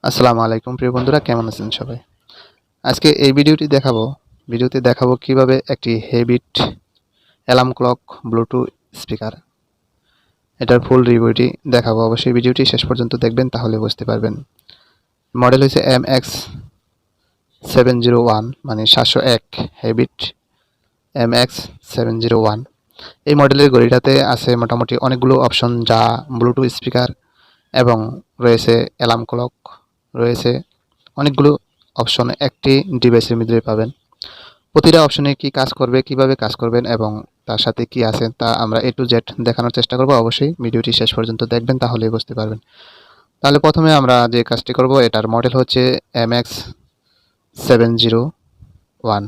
আসসালামু আলাইকুম প্রিয় বন্ধুরা, কেমন আছেন সবাই? আজকে এই ভিডিওতে দেখাবো কিভাবে একটি Havit alarm clock Bluetooth speaker এটার ফুল রিভিউটি দেখাবো। অবশ্যই ভিডিওটি শেষ পর্যন্ত দেখবেন, তাহলে বুঝতে পারবেন। মডেল হচ্ছে MX701, মানে 701 হেভিট MX701। এই মডেলের ঘড়িটাতে আছে মোটামুটি অনেকগুলো অপশন, যা ব্লুটুথ স্পিকার এবং রয়েছে অ্যালার্ম ক্লক, রয়েছে অনেকগুলো অপশন একটি ডিভাইসের মধ্যে পাবেন। প্রতিটা অপশনে কি কাজ করবে, কিভাবে কাজ করবেন এবং তার সাথে কি আছে তা আমরা A to Z দেখানোর চেষ্টা করব। অবশ্যই ভিডিওটি শেষ পর্যন্ত দেখবেন, তাহলেই বুঝতে পারবেন। তাহলে প্রথমে আমরা যে কাজটি করব, এটার মডেল হচ্ছে MX701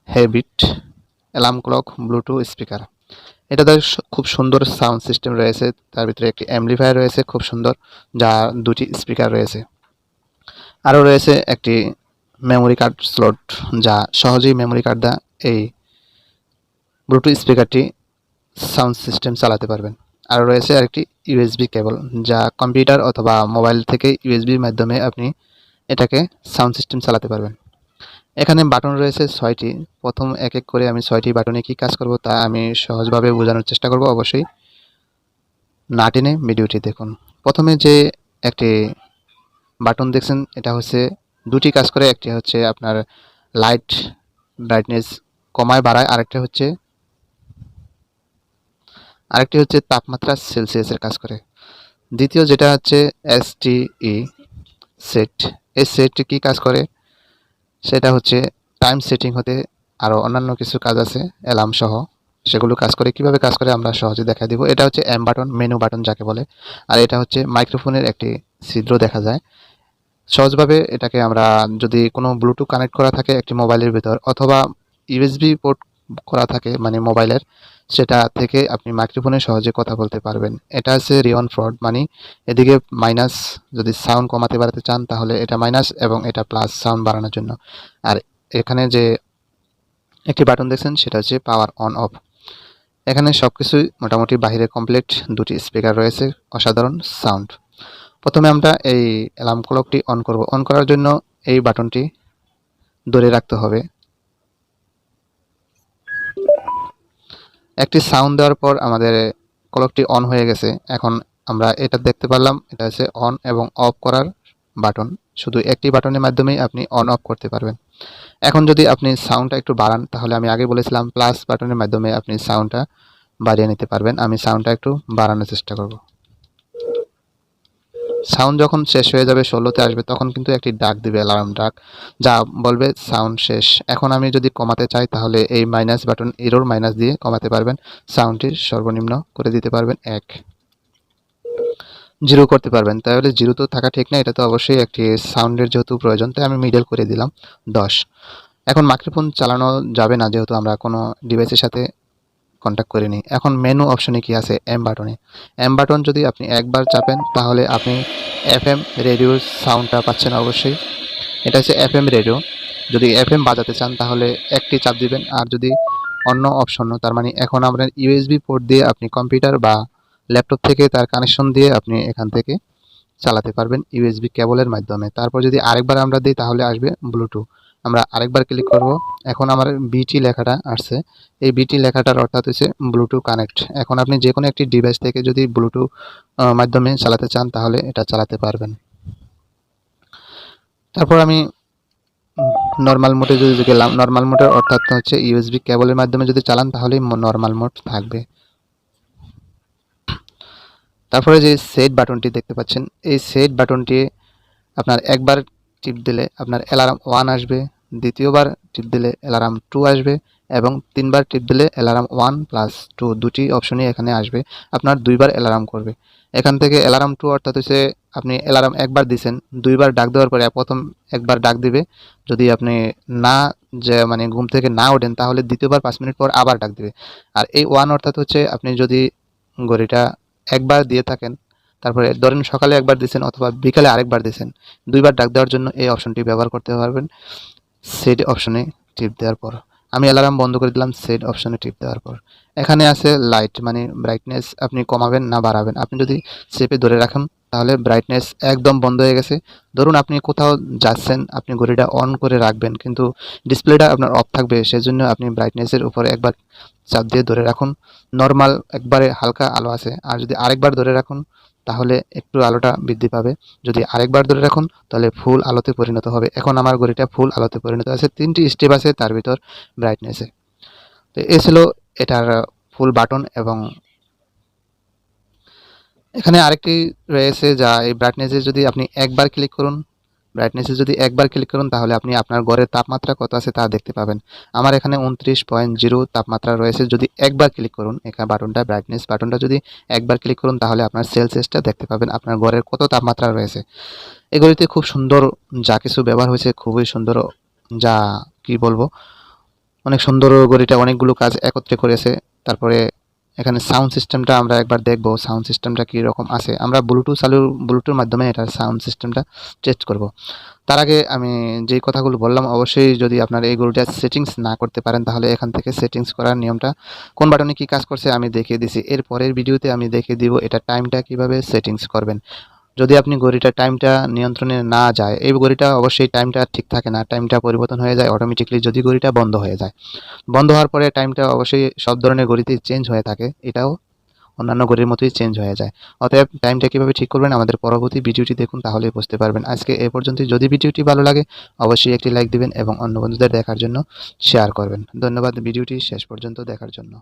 Havit alarm clock Bluetooth speaker. এটাতে খুব সুন্দর সাউন্ড সিস্টেম রয়েছে, তার ভিতরে একটি অ্যাম্পলিফায়ার রয়েছে খুব সুন্দর, যা দুটি স্পিকার রয়েছে। আরও রয়েছে একটি মেমোরি কার্ড স্লট, যা সহজেই মেমোরি কার্ড দ্বারা এই ব্লুটুথ স্পিকারটি সাউন্ড সিস্টেম চালাতে পারবেন। আরও রয়েছে আরেকটি ইউএসবি কেবল, যা কম্পিউটার অথবা মোবাইল থেকে ইউএসবির মাধ্যমে আপনি এটাকে সাউন্ড সিস্টেম চালাতে পারবেন। এখানে বাটন রয়েছে 6টি। প্রথম এক এক করে আমি 6টি বাটনে কি কাজ করব তা আমি সহজভাবে বোঝানোর চেষ্টা করব। অবশ্যই না টেনে ভিডিওটি দেখুন। প্রথমে যে একটি বাটন দেখছেন, এটা হচ্ছে দুটি কাজ করে। একটি হচ্ছে আপনার লাইট ব্রাইটনেস কমায় বাড়ায়, আরেকটি হচ্ছে তাপমাত্রা সেলসিয়াসের কাজ করে। দ্বিতীয় যেটা হচ্ছে STE সেট। এই সেটটি কি কাজ করে, সেটা হচ্ছে টাইম সেটিং হতে আরও অন্যান্য কিছু কাজ আছে অ্যালার্ম সহ, সেগুলো কাজ করে। কিভাবে কাজ করে আমরা সহজে দেখা দিব। এটা হচ্ছে এম বাটন, মেনু বাটন যাকে বলে। আর এটা হচ্ছে মাইক্রোফোনের একটি ছিদ্র দেখা যায়। সহজভাবে এটাকে আমরা, যদি কোনো ব্লুটুথ কানেক্ট করা থাকে একটি মোবাইলের ভিতর, অথবা ইউএসবি পোর্ট করা থাকে মানে মোবাইলের, সেটা থেকে আপনি মাইক্রোফোনে সহজে কথা বলতে পারবেন। এটা আছে রিওন ফ্রড, মানে এদিকে মাইনাস, যদি সাউন্ড কমাতে বাড়াতে চান তাহলে এটা মাইনাস এবং এটা প্লাস সাউন্ড বাড়ানোর জন্য। আর এখানে যে একটি বাটন দেখছেন, সেটা হচ্ছে পাওয়ার অন অফ। এখানে সব কিছুই মোটামুটি বাহিরে কমপ্লিট। দুটি স্পিকার রয়েছে, অসাধারণ সাউন্ড। প্রথমে আমরা এই অ্যালার্ম ক্লকটি অন করব। অন করার জন্য এই বাটনটি ধরে রাখতে হবে। একটি সাউন্ড দেওয়ার পর আমাদের ক্লকটি অন হয়ে গেছে। এখন আমরা এটা দেখতে পারলাম, এটা হচ্ছে অন এবং অফ করার বাটন। শুধু একটি বাটনের মাধ্যমেই আপনি অন অফ করতে পারবেন। এখন যদি আপনি সাউন্ডটা একটু বাড়ান, তাহলে আমি আগে বলেছিলাম প্লাস বাটনের মাধ্যমে আপনি সাউন্ডটা বাড়িয়ে নিতে পারবেন। আমি সাউন্ডটা একটু বাড়ানোর চেষ্টা করব। সাউন্ড যখন শেষ হয়ে যাবে, 16তে আসবে, তখন কিন্তু একটি ডাক দিবে, অ্যালার্ম ডাক, যা বলবে সাউন্ড শেষ। এখন আমি যদি কমাতে চাই, তাহলে এই মাইনাস বাটন, এরর মাইনাস দিয়ে কমাতে পারবেন। সাউন্ডটি সর্বনিম্ন করে দিতে পারবেন 1, 0 করতে পারবেন। তাহলে 0 তো থাকা ঠিক না, এটা তো অবশ্যই একটি সাউন্ডের যেহেতু প্রয়োজন, তাই আমি মিডল করে দিলাম 10। এখন মাইক্রোফোন চালানো যাবে না, যেহেতু আমরা কোনো ডিভাইসের সাথে কন্ট্যাক্ট করিনি। এখন মেনু অপশনে কি আছে, এম বাটনে। এম বাটন যদি আপনি একবার চাপেন, তাহলে আপনি FM রেডিওর সাউন্ডটা পাচ্ছেন। অবশ্যই এটা হচ্ছে FM রেডিও। যদি FM বাজাতে চান, তাহলে একটি চাপ দিবেন। আর যদি অন্য অপশন, তার মানে এখন আমরা ইউএসবি পোর্ট দিয়ে আপনি কম্পিউটার বা ল্যাপটপ থেকে তার কানেকশন দিয়ে আপনি এখান থেকে চালাতে পারবেন ইউএসবি কেবলের মাধ্যমে। তারপর যদি আরেকবার আমরা দিই, তাহলে আসবে ব্লুটুথ। আমরা আরেকবার ক্লিক করব। এখন আমার বিটি লেখাটা আসছে। এই বিটি লেখাটার অর্থাৎ হচ্ছে ব্লুটুথ কানেক্ট। এখন আপনি যে কোনো একটি ডিভাইস থেকে যদি ব্লুটুথ মাধ্যমে চালাতে চান, তাহলে এটা চালাতে পারবেন। তারপর আমি নর্মাল মোডে যদি গেলাম, নর্মাল মোডের অর্থাৎ হচ্ছে ইউএসবি কেবলের মাধ্যমে যদি চালান, তাহলেই নর্মাল মোড থাকবে। তারপরে যে সেট বাটনটি দেখতে পাচ্ছেন, এই সেট বাটনটি আপনার একবার টিপ দিলে আপনার অ্যালার্ম 1 আসবে, দ্বিতীয়বার টিপ দিলে অ্যালার্ম 2 আসবে, এবং 3বার টিপ দিলে অ্যালার্ম 1 প্লাস 2 দুটি অপশনই এখানে আসবে। আপনার 2বার অ্যালার্ম করবে। এখান থেকে অ্যালার্ম 2 অর্থাৎ হচ্ছে আপনি অ্যালার্ম একবার দিছেন, 2বার ডাক দেওয়ার পরে প্রথম একবার ডাক দিবে। যদি আপনি না, যে মানে ঘুম থেকে না ওঠেন, তাহলে দ্বিতীয়বার 5 মিনিট পর আবার ডাক দিবে। আর এই 1 অর্থাৎ হচ্ছে আপনি যদি ঘড়িটা একবার দিয়ে থাকেন, তারপরে ধরেন সকালে একবার দিয়েছেন অথবা বিকালে আরেকবার দিয়েছেন, 2বার ডাক দেওয়ার জন্য এই অপশনটি ব্যবহার করতে পারবেন সেট অপশনে টিপ দেওয়ার পর। আমি অ্যালার্ম বন্ধ করে দিলাম সেট অপশনে টিপ দেওয়ার পর। এখানে আছে লাইট মানে ব্রাইটনেস আপনি কমাবেন না বাড়াবেন। আপনি যদি চেপে ধরে রাখেন তাহলে ব্রাইটনেস একদম বন্ধ হয়ে গেছে। ধরুন আপনি কোথাও যাচ্ছেন, আপনি ঘড়িটা অন করে রাখবেন কিন্তু ডিসপ্লেটা আপনার অফ থাকবে, সেজন্য আপনি ব্রাইটনেসের উপরে একবার চাপ দিয়ে ধরে রাখুন। নরমাল একবারে হালকা আলো আছে। আর যদি আরেকবার ধরে রাখুন তাহলে একটু আলোটা বৃদ্ধি পাবে। যদি আরেকবার ধরে রাখুন তাহলে ফুল আলোতে পরিণত হবে। এখন আমার ঘড়িটা ফুল আলোতে পরিণত আছে। ৩ টি স্টেপ আছে তার ভিতর ব্রাইটনেসে। তো এই ছিল এটার ফুল বাটন। এবং এখানে আরেকটি রয়েছে যা এই ব্রাইটনেসে যদি আপনি একবার ক্লিক করুন, তাহলে আপনি আপনার ঘরের তাপমাত্রা কত আছে তা দেখতে পাবেন। আমার এখানে 29.0 তাপমাত্রা রয়েছে। যদি একবার ক্লিক করুন এখানে বাটনটা, ব্রাইটনেস বাটনটা যদি একবার ক্লিক করুন তাহলে আপনার সেলসিয়াসটা দেখতে পাবেন আপনার ঘরের কত তাপমাত্রা রয়েছে। এগুলিতে খুব সুন্দর যা কিছু ব্যবহার হয়েছে, খুবই সুন্দর, যা কি বলবো, অনেক সুন্দর ঘড়িটা অনেকগুলো কাজ একত্রে করেছে। তারপরে এখানে সাউন্ড সিস্টেমটা আমরা একবার দেখব, সাউন্ড সিস্টেমটা কীরকম আছে। আমরা ব্লুটুথের মাধ্যমে এটার সাউন্ড সিস্টেমটা টেস্ট করব। তার আগে আমি যেই কথাগুলো বললাম, অবশ্যই যদি আপনার এই ঘড়িটার সেটিংস না করতে পারেন তাহলে এখান থেকে সেটিংস করার নিয়মটা, কোন বাটনে কী কাজ করছে আমি দেখিয়ে দিছি। এর পরের ভিডিওতে আমি দেখিয়ে দিব এটা টাইমটা কীভাবে সেটিংস করবেন। যদি আপনি ঘড়িটার টাইমটা নিয়ন্ত্রণে না যায়, এই ঘড়িটা অবশ্যই টাইমটা ঠিক থাকে না, টাইমটা পরিবর্তন হয়ে যায় অটোমেটিক্যালি যদি ঘড়িটা বন্ধ হয়ে যায়। বন্ধ হওয়ার পরে টাইমটা অবশ্যই সব ধরনের ঘড়িতেই চেঞ্জ হয়ে থাকে, এটাও অন্যান্য ঘড়ির মতোই চেঞ্জ হয়ে যায়। অতএব টাইমটা কীভাবে ঠিক করবেন আমাদের পরবর্তী ভিডিওটি দেখুন, তাহলেই বুঝতে পারবেন। আজকে এ পর্যন্তই। যদি ভিডিওটি ভালো লাগে অবশ্যই একটি লাইক দিবেন এবং অন্য বন্ধুদের দেখার জন্য শেয়ার করবেন। ধন্যবাদ ভিডিওটি শেষ পর্যন্ত দেখার জন্য।